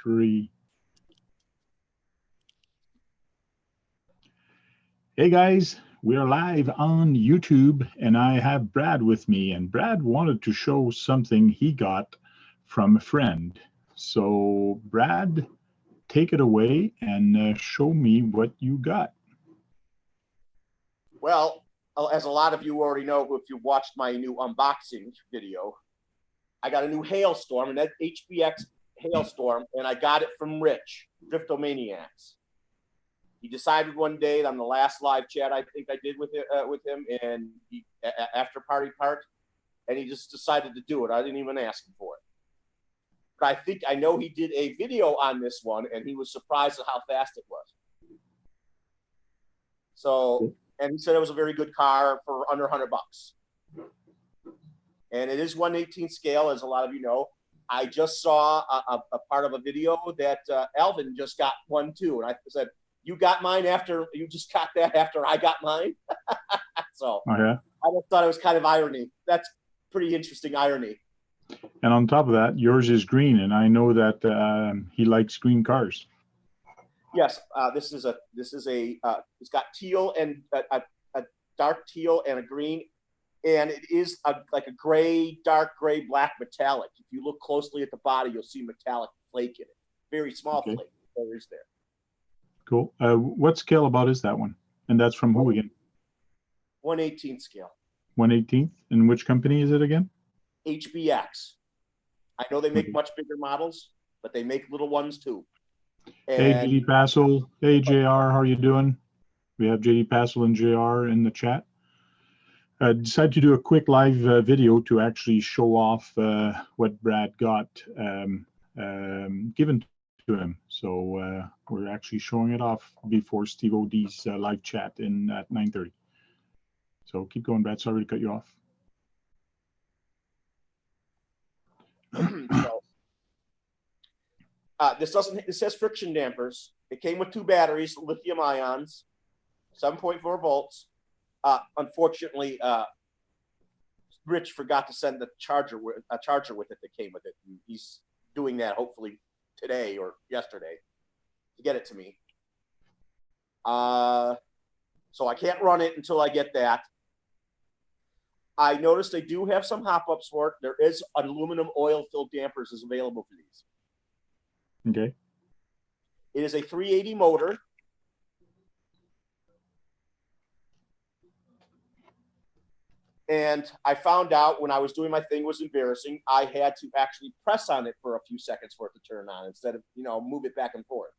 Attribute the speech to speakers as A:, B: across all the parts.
A: 3. Hey guys, we are live on YouTube and I have Brad with me, and Brad wanted to show something he got from a friend. So Brad, take it away and show me what you got.
B: Well, as a lot of you already know, if you watched my new unboxing video, I got a new hailstorm, an HBX hailstorm, and I got it from Rich, Driftomaniacs. He decided one day on the last live chat I think I did with him, and after party part, and he just decided to do it. I didn't even ask him for it. But I know he did a video on this one, and he was surprised at how fast it was. So, and he said it was a very good car for under $100. And it is 1/18 scale, as a lot of you know. I just saw a part of a video that Alvin just got one too, and I said, "You got mine after you just got that after I got mine." So I just thought it was kind of irony. That's pretty interesting irony.
A: And on top of that, yours is green, and I know that he likes green cars.
B: Yes, this is it's got teal and a dark teal and a green, and it is like a gray, dark gray, black metallic. If you look closely at the body, you'll see metallic flake in it. Very small flake. There is there.
A: Cool. What scale about is that one? And that's from who again?
B: 1/18 scale.
A: 1/18th. And which company is it again?
B: HBX. I know they make much bigger models, but they make little ones too. And
A: hey, JD Passel. Hey, JR, how are you doing? We have JD Passel and JR in the chat. Decided to do a quick live video to actually show off what Brad got given to him. So we're actually showing it off before Steve O'D's live chat at 9:30. So keep going, Brad. Sorry to cut you off.
B: This has friction dampers. It came with 2 batteries, lithium ions, 7.4 volts. Unfortunately, Rich forgot to send a charger with it that came with it. And he's doing that hopefully today or yesterday to get it to me. So I can't run it until I get that. I noticed they do have some hop-ups for it. There is aluminum oil-filled dampers is available for these.
A: Okay.
B: It is a 380 motor. And I found out when I was doing my thing, was embarrassing. I had to actually press on it for a few seconds for it to turn on instead of, move it back and forth.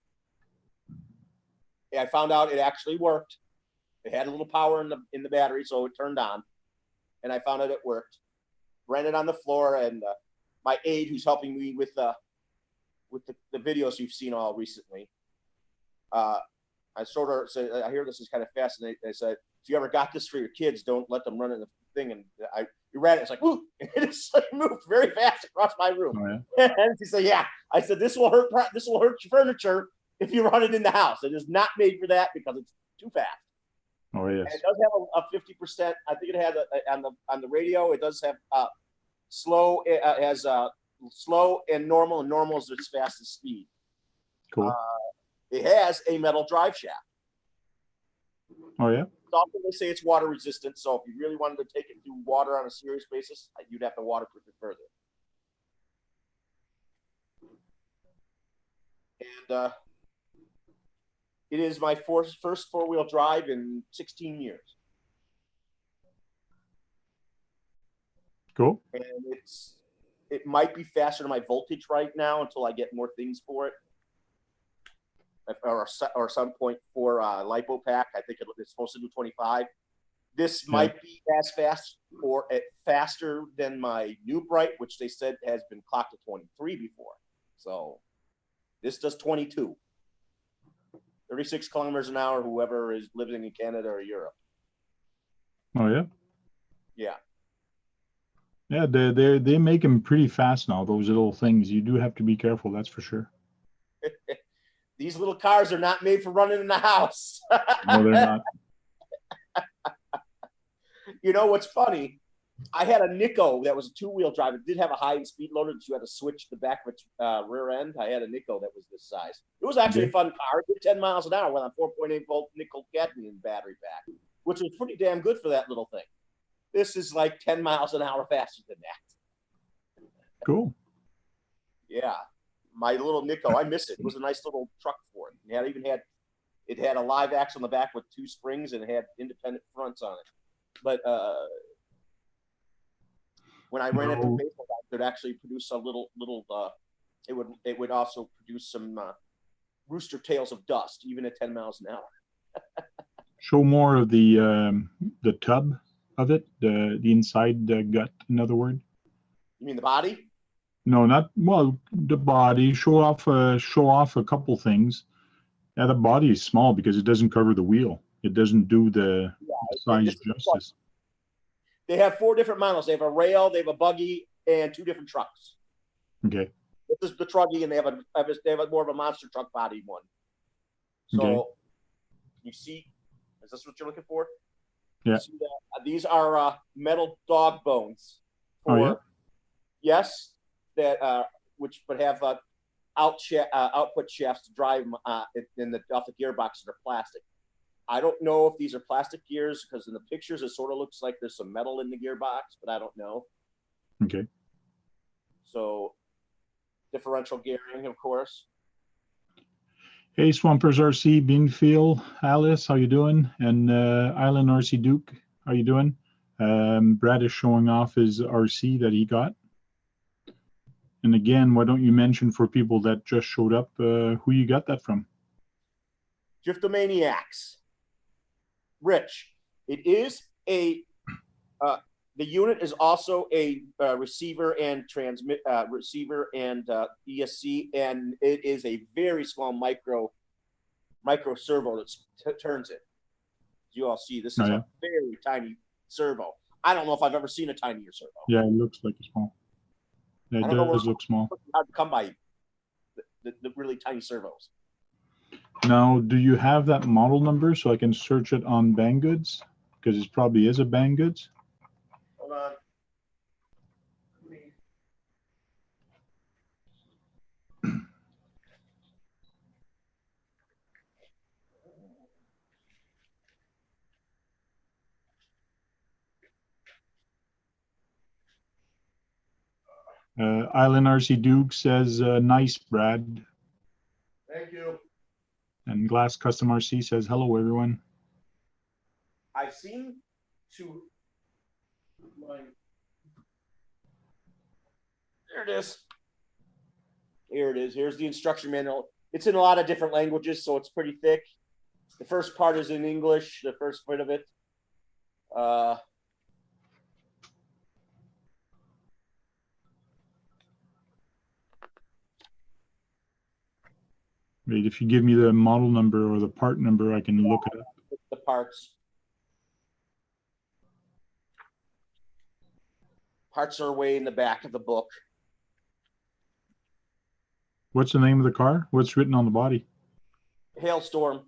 B: And I found out it actually worked. It had a little power in the battery, so it turned on. And I found out it worked. Ran it on the floor, and my aide, who's helping me with the videos you've seen all recently, I sort of said, I hear this is kind of fascinating. I said, if you ever got this for your kids, don't let them run in the thing. And you ran it. It's like, whoo! It just like moved very fast across my room. Oh, yeah. And she said, yeah. I said, this will hurt your furniture if you run it in the house. It is not made for that because it's too fast.
A: Oh, yes.
B: And it does have a 50%. I think it had on the radio. It does have slow. It has slow and normal is its fastest speed.
A: Cool.
B: It has a metal drive shaft.
A: Oh, yeah.
B: Often they say it's water resistant, so if you really wanted to take it through water on a serious basis, you'd have to waterproof it further. And it is my first 4-wheel drive in 16 years.
A: Cool.
B: And it might be faster than my voltage right now until I get more things for it. Or 7.4 LiPo pack. I think it's supposed to do 25. This might be as fast or faster than my new Bright, which they said has been clocked to 23 before. So this does 22. 36 kilometers an hour, whoever is living in Canada or Europe.
A: Oh, yeah?
B: Yeah.
A: Yeah, they make them pretty fast now, those little things. You do have to be careful, that's for sure.
B: These little cars are not made for running in the house.
A: No, they're not.
B: You know what's funny I had a Nico that was a two-wheel drive. It did have a high speed loader that you had to switch the back of its rear end. I had a Nico that was this size. It was actually a fun car. It did 10 miles an hour with a 4.8 volt nickel cadmium battery pack, which was pretty damn good for that little thing. This is like 10 miles an hour faster than that.
A: Cool.
B: Yeah. My little Nico, I miss it. It was a nice little truck for it. It had a live axle on the back with 2 springs, and it had independent fronts on it. But when I ran it through baseball, it would actually produce a little. It would also produce some rooster tails of dust, even at 10 miles an hour.
A: Show more of the tub of it, the inside gut. In other words.
B: You mean the body?
A: No, not the body. Show off a couple things. Yeah, the body is small because it doesn't cover the wheel. It doesn't do the size justice.
B: They have 4 different models. They have a rail, they have a buggy, and 2 different trucks.
A: Okay.
B: This is the truggy, and they have a more of a monster truck body one. So, You see, is this what you're looking for?
A: Yeah.
B: You see that? These are metal dog bones. Yes, that but have output shafts to drive them off the gearbox that are plastic. I don't know if these are plastic gears because in the pictures it sort of looks like there's some metal in the gearbox, but I don't know.
A: Okay.
B: So differential gearing, of course.
A: Hey, Swampers RC, Beanfield, Alice, how you doing? And Island RC Duke, how you doing? Brad is showing off his RC that he got. And again, why don't you mention for people that just showed up who you got that from?
B: Driftomaniacs. Rich. It is a the unit is also a receiver and ESC, and it is a very small micro servo that turns it. As you all see, this is a very tiny servo. I don't know if I've ever seen a tinier servo.
A: Yeah, it looks like a small. Yeah, it does look small.
B: Hard to come by the really tiny servos.
A: Now, do you have that model number so I can search it on Bangoods? Because it probably is a Bangoods.
B: Hold on.
A: Island RC Duke says, nice, Brad.
B: Thank you.
A: And Glass Custom RC says, hello, everyone.
B: I seem to... There it is. Here it is. Here's the instruction manual. It's in a lot of different languages, so it's pretty thick. The first part is in English, the first bit of it.
A: Wait, if you give me the model number or the part number, I can look it up.
B: The parts. Parts are way in the back of the book.
A: What's the name of the car? What's written on the body?
B: Hailstorm.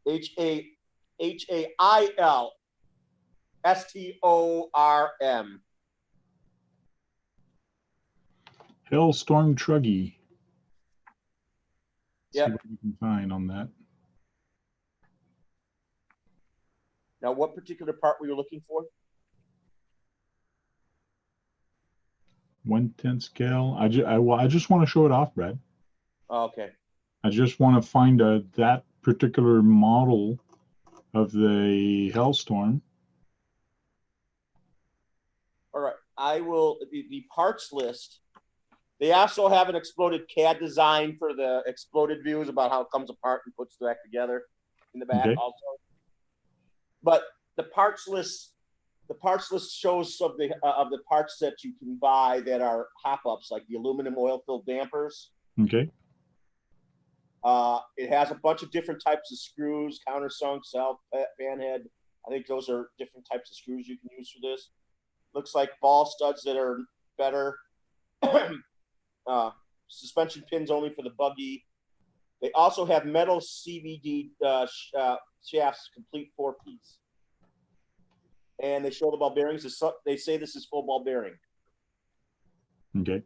B: HAILSTORM.
A: Hailstorm Truggy.
B: Yeah.
A: See what we can find on that.
B: Now, what particular part were you looking for?
A: 1/10 scale. I just want to show it off, Brad.
B: Oh, okay.
A: I just want to find that particular model of the Hailstorm.
B: All right. I will, the parts list. They also have an exploded CAD design for the exploded views about how it comes apart and puts back together in the back also. But the parts list shows some of the parts that you can buy that are hop-ups, like the aluminum oil-filled dampers.
A: Okay.
B: It has a bunch of different types of screws, countersunk, self, fan head. I think those are different types of screws you can use for this. Looks like ball studs that are better. Suspension pins only for the buggy. They also have metal CVD shafts, complete 4-piece. and they show the ball bearings. They say this is full ball bearing.
A: Okay.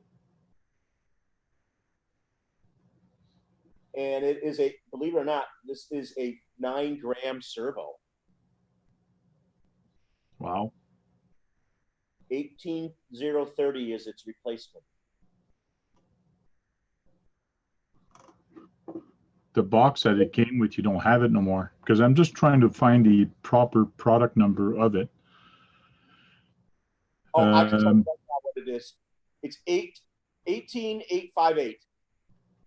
B: And it is a, believe it or not, this is a 9-gram servo.
A: Wow.
B: 18030 is its replacement.
A: The box that it came with, you don't have it no more, because I'm just trying to find the proper product number of it.
B: Oh, I can tell you right now what it is. It's 18858.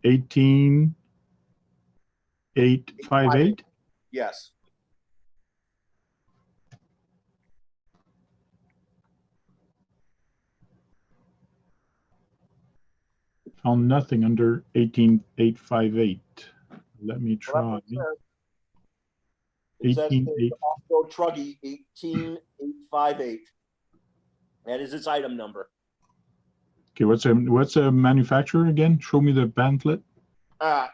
A: 18858.
B: Yes.
A: Found nothing under 18858. Let me
B: Well,
A: try.
B: it says
A: 188.
B: off-road Truggy 18858. That is its item number.
A: Okay, what's a manufacturer again? Show me the pamphlet.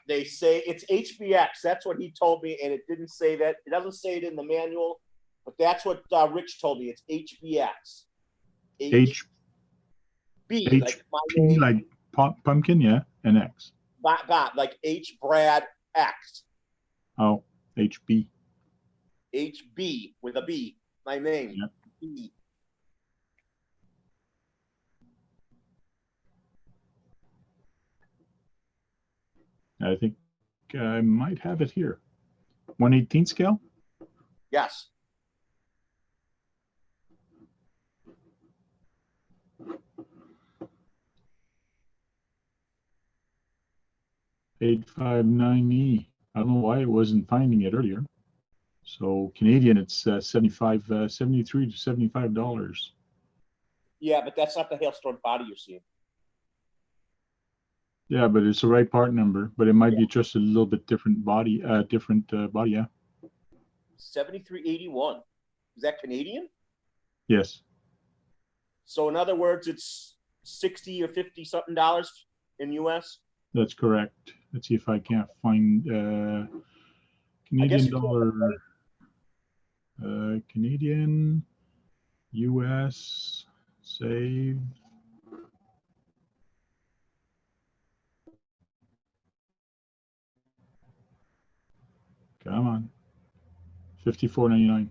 B: They say it's HBX. That's what he told me, and it didn't say that. It doesn't say it in the manual, but that's what Rich told me. It's HBX.
A: H
B: B,
A: H
B: like my
A: P
B: name,
A: like pumpkin, yeah, and X.
B: like H Brad X.
A: Oh, HB.
B: HB with a B. My name.
A: Yep.
B: B.
A: I think I might have it here. 1/18 scale?
B: Yes.
A: $859E. I don't know why it wasn't finding it earlier. So Canadian, it's 73 to $75.
B: Yeah, but that's not the hailstone body you're seeing.
A: Yeah, but it's the right part number, but it might be just a little bit different body, yeah.
B: 7381. Is that Canadian?
A: Yes.
B: So in other words, it's 60 or 50 something dollars in US.
A: That's correct. Let's see if I can't find Canadian dollar, Canadian, US, save. Come on. $54.99.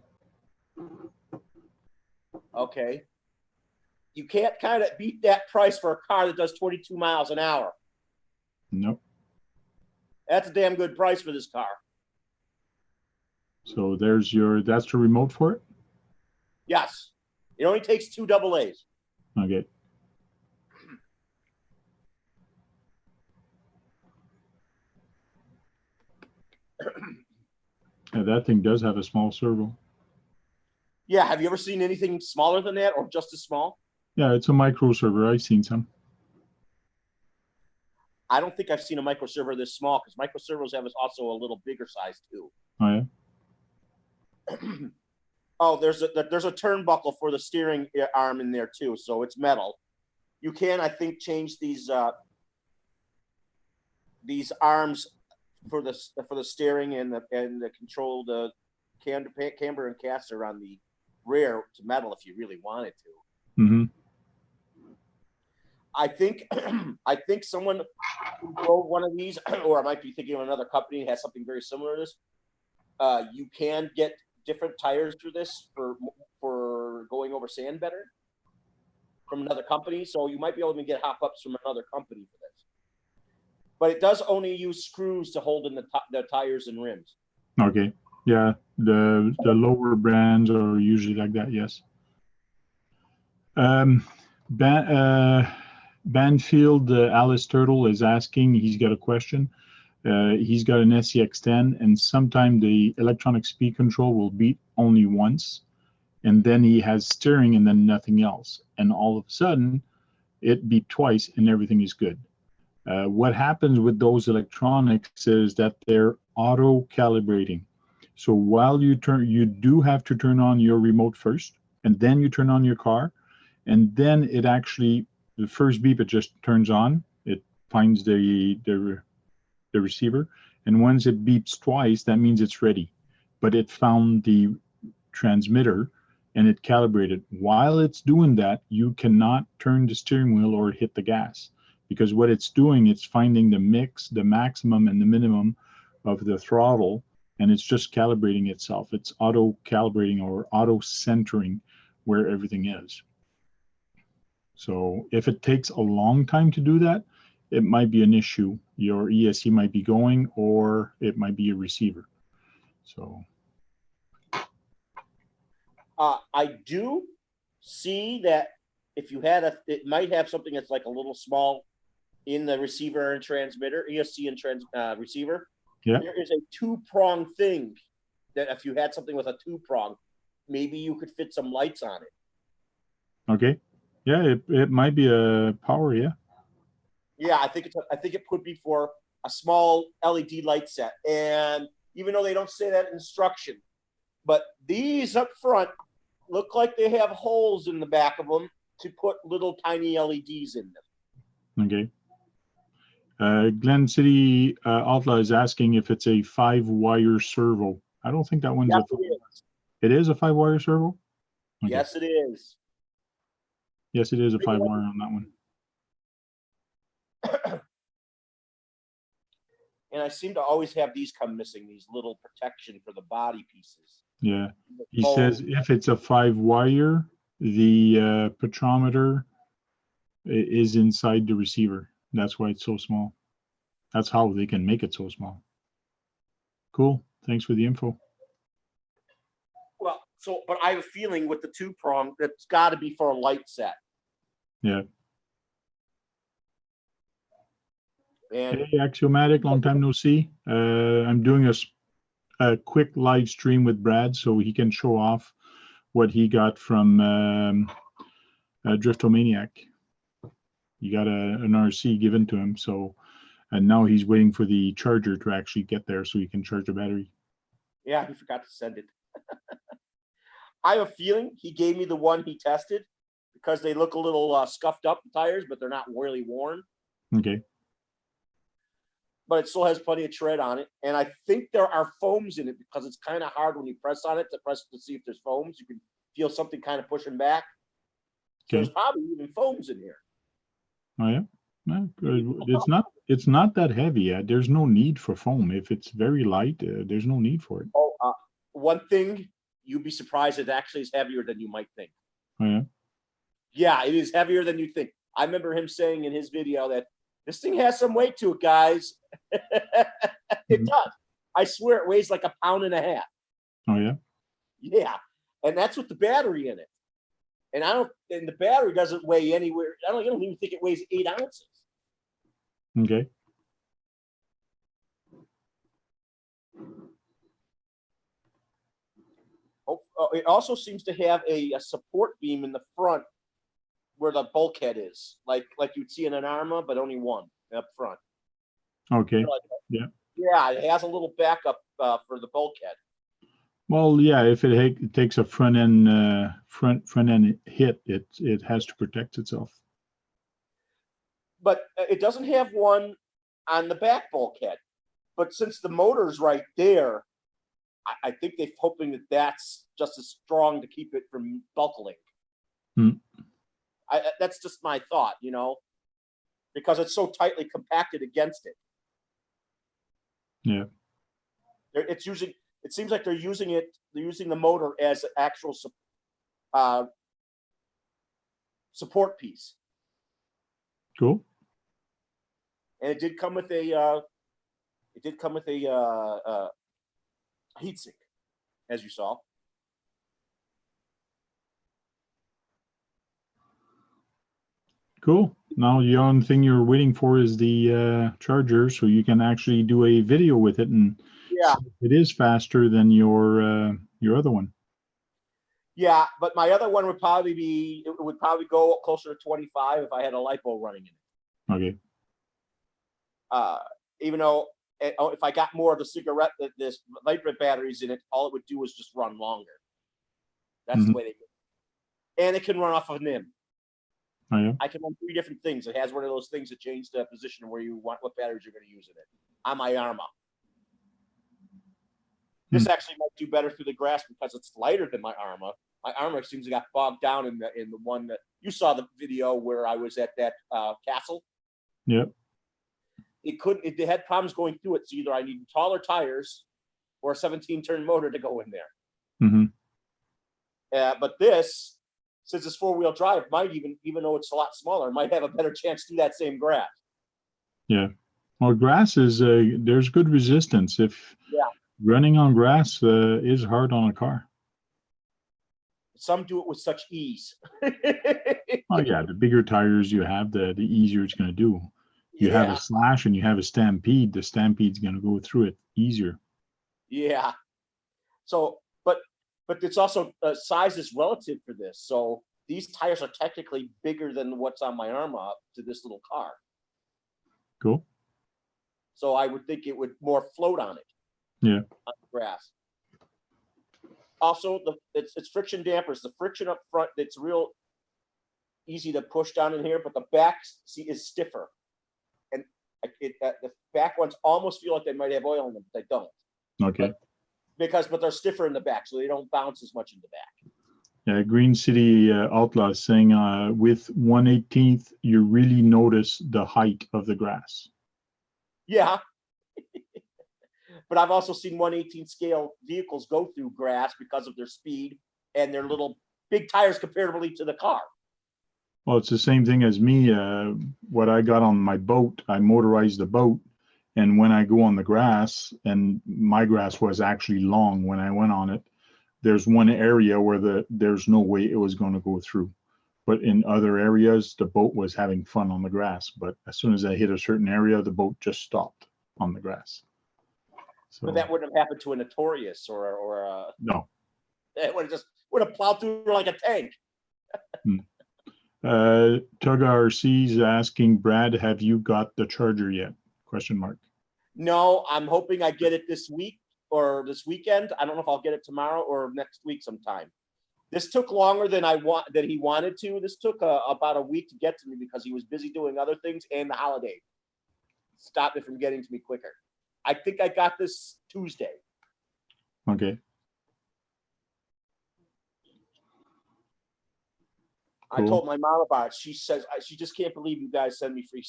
B: Okay. You can't kind of beat that price for a car that does 22 miles an hour.
A: Nope.
B: That's a damn good price for this car.
A: So there's that's the remote for it?
B: Yes. It only takes 2 AA's.
A: Okay. Yeah, that thing does have a small servo.
B: Yeah. Have you ever seen anything smaller than that or just as small?
A: Yeah, it's a micro server. I've seen some.
B: I don't think I've seen a micro servo this small because micro servos have also a little bigger size too.
A: Oh, yeah?
B: Oh, there's a turnbuckle for the steering arm in there too, so it's metal. You can, I think, change these arms for the steering and the control, the camber and caster on the rear to metal if you really wanted to.
A: Mm-hmm.
B: I think someone who drove one of these, or I might be thinking of another company that has something very similar to this. You can get different tires for this for going over sand better from another company. So you might be able to get hop ups from another company for this. But it does only use screws to hold in the tires and rims.
A: Okay. Yeah, the lower brands are usually like that. Yes. Banfield Alice Turtle is asking. He's got a question. He's got an SCX10, and sometime the electronic speed control will beep only once, and then he has steering and then nothing else. And all of a sudden, it beeped twice and everything is good. What happens with those electronics is that they're auto-calibrating. So while you do have to turn on your remote first, and then you turn on your car, and then it actually, the first beep, it just turns on. It finds the receiver, and once it beeps twice, that means it's ready. But it found the transmitter, and it calibrated. While it's doing that, you cannot turn the steering wheel or hit the gas, because what it's doing, it's finding the mix, the maximum and the minimum of the throttle, and it's just calibrating itself. It's auto calibrating or auto centering where everything is. So if it takes a long time to do that, it might be an issue. Your ESC might be going, or it might be a receiver. So
B: I do see that if you had it might have something that's like a little small in the receiver and transmitter, ESC and receiver.
A: yeah,
B: There is a 2-prong thing that if you had something with a 2-prong, maybe you could fit some lights on it.
A: okay, yeah, it might be a power, yeah.
B: Yeah, I think it could be for a small LED light set. And even though they don't say that in instruction, but these up front look like they have holes in the back of them to put little tiny LEDs in them.
A: Okay. Glen City Outlaw is asking if it's a 5-wire servo. I don't think that one's
B: Yes, it is.
A: It is a 5-wire servo? Okay.
B: Yes, it is.
A: Yes, it is a 5-wire on that one.
B: And I seem to always have these come missing, these little protection for the body pieces.
A: Yeah. He says if it's a 5-wire, the petrometer is inside the receiver. That's why it's so small. That's how they can make it so small. Cool. Thanks for the info.
B: Well, but I have a feeling with the 2-prong, that's got to be for a light set.
A: Yeah.
B: And
A: hey, Axiomatic, long time no see. I'm doing a quick live stream with Brad so he can show off what he got from Driftomaniac. He got an RC given to him, so, and now he's waiting for the charger to actually get there so he can charge the battery.
B: Yeah, he forgot to send it. I have a feeling he gave me the one he tested because they look a little scuffed up, the tires, but they're not really worn.
A: Okay.
B: But it still has plenty of tread on it. And I think there are foams in it because it's kind of hard when you press on it to see if there's foams. You can feel something kind of pushing back. So
A: Okay.
B: there's probably even foams in here.
A: Oh yeah. No, it's not that heavy. There's no need for foam. If it's very light, there's no need for it.
B: Oh, one thing, you'd be surprised, it actually is heavier than you might think.
A: Oh yeah.
B: Yeah, it is heavier than you think. I remember him saying in his video that this thing has some weight to it, guys. It does. I swear it weighs like 1.5 pounds.
A: Oh yeah.
B: Yeah, and that's with the battery in it. And the battery doesn't weigh anywhere. I don't even think it weighs 8 ounces.
A: Okay.
B: It also seems to have a support beam in the front where the bulkhead is, like you'd see in an Arma, but only one up front.
A: Okay. Yeah.
B: Yeah, it has a little backup for the bulkhead.
A: Well, yeah. If it takes a front end hit, it has to protect itself.
B: But it doesn't have one on the back bulkhead. But since the motor's right there, I think they're hoping that that's just as strong to keep it from buckling. That's just my thought, because it's so tightly compacted against it.
A: Yeah.
B: It seems like they're using the motor as an actual support piece.
A: Cool.
B: And it did come with a heatsink, as you saw.
A: Cool. Now the only thing you're waiting for is the charger, so you can actually do a video with it, and
B: yeah,
A: it is faster than your other one.
B: Yeah, but my other one would probably go closer to 25 if I had a LiPo running in
A: it.
B: Okay. Even though if I got more of the cigarette, this Lightbright batteries in it, all it would do is just run longer. That's the way they do it. And it can run off of NIM.
A: Oh, yeah.
B: I can run 3 different things. It has one of those things that change the position where you want what batteries you're going to use in it. On my Arma. This actually might do better through the grass because it's lighter than my Arma, my armor seems to got bogged down in the one that you saw the video where I was at that castle.
A: Yep.
B: It had problems going through it. So either I need taller tires or a 17-turn motor to go in there.
A: Mm-hmm.
B: But this, since it's 4-wheel drive, might even though it's a lot smaller, might have a better chance to do that same grass.
A: Yeah. Well, grass is there's good resistance. If running on grass is hard on a car.
B: Some do it with such ease.
A: Oh yeah, the bigger tires you have, the easier it's going to do. You have a slash and you have a stampede. The stampede's going to go through it easier.
B: Yeah. So, but it's also size is relative for this. So these tires are technically bigger than what's on my arm up to this little car.
A: Cool.
B: So I would think it would more float on it.
A: Yeah.
B: On the grass. Also, it's friction dampers. The friction up front, it's real easy to push down in here, but the back is stiffer. And the back ones almost feel like they might have oil in them, but they don't.
A: Okay.
B: But they're stiffer in the back, so they don't bounce as much in the back.
A: Yeah, Green City Outlaw is saying with 1/18, you really notice the height of the grass.
B: Yeah. But I've also seen 1/18 scale vehicles go through grass because of their speed and their little big tires comparatively to the car.
A: Well, it's the same thing as me. What I got on my boat, I motorized the boat. And when I go on the grass, and my grass was actually long when I went on it, there's one area where there's no way it was going to go through. But in other areas, the boat was having fun on the grass. But as soon as I hit a certain area, the boat just stopped on the grass. So,
B: but that wouldn't have happened to a Notorious or a...
A: No.
B: It would have plowed through like a tank.
A: Tug RC is asking, Brad, have you got the charger yet? ?
B: No, I'm hoping I get it this week or this weekend. I don't know if I'll get it tomorrow or next week sometime. This took longer than he wanted to. This took about a week to get to me because he was busy doing other things and the holiday stopped it from getting to me quicker. I think I got this Tuesday.
A: Okay.
B: Cool. I told my mom about it. She says she just can't believe you guys send me free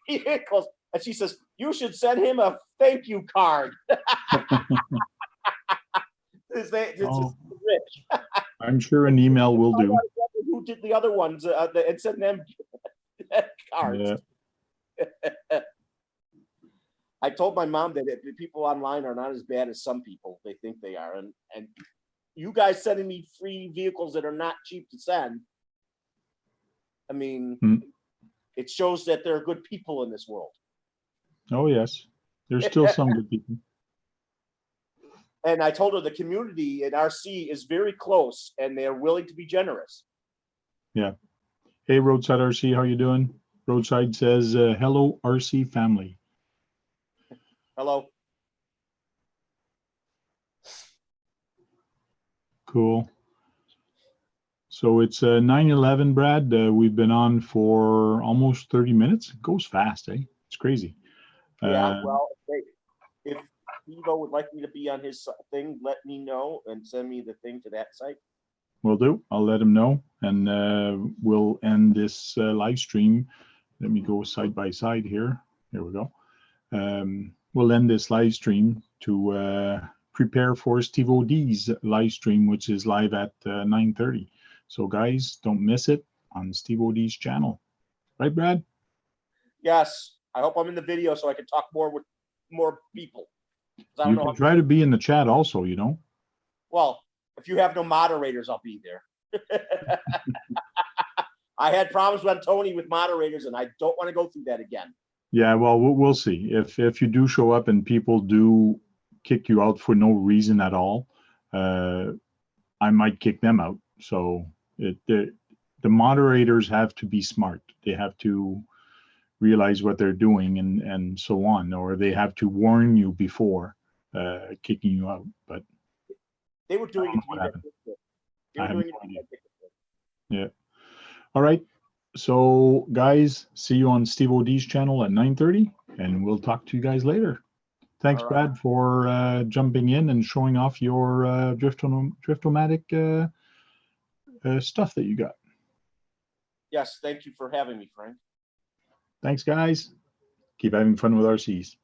B: vehicles. And she says, you should send him a thank you card. It's rich.
A: I'm sure an email will do.
B: Who did the other ones and send them cards? Yeah. I told my mom that people online are not as bad as some people they think they are. And you guys sending me free vehicles that are not cheap to send, I mean, it shows that there are good people in this world.
A: Oh, yes. There's still some good people.
B: And I told her the community in RC is very close and they're willing to be generous.
A: Yeah. Hey, Roadside RC, how you doing? Roadside says, hello, RC family.
B: Hello.
A: Cool. So it's 9:11, Brad. We've been on for almost 30 minutes. It goes fast, eh? It's crazy.
B: Yeah, well, if Evo would like me to be on his thing, let me know and send me the thing to that site.
A: Will do. I'll let him know. And we'll end this live stream. Let me go side by side here. Here we go. We'll end this live stream to prepare for Steve O'D's live stream, which is live at 9:30. So guys, don't miss it on Steve O'D's channel. Right, Brad?
B: Yes. I hope I'm in the video so I can talk more with more people.
A: You can try to be in the chat also, you know?
B: Well, if you have no moderators, I'll be there. I had problems with Tony with moderators, and I don't want to go through that again.
A: Yeah, well, we'll see. If you do show up and people do kick you out for no reason at all, I might kick them out. So the moderators have to be smart. They have to realize what they're doing and so on, or they have to warn you before kicking you out. But
B: they were doing it to me. They were doing it to me.
A: Yeah. All right. So guys, see you on Steve O'D's channel at 9:30, and we'll talk to you guys later. Thanks, right, Brad, for jumping in and showing off your Driftomatic stuff that you got.
B: Yes, thank you for having me, Frank.
A: Thanks, guys. Keep having fun with RCs.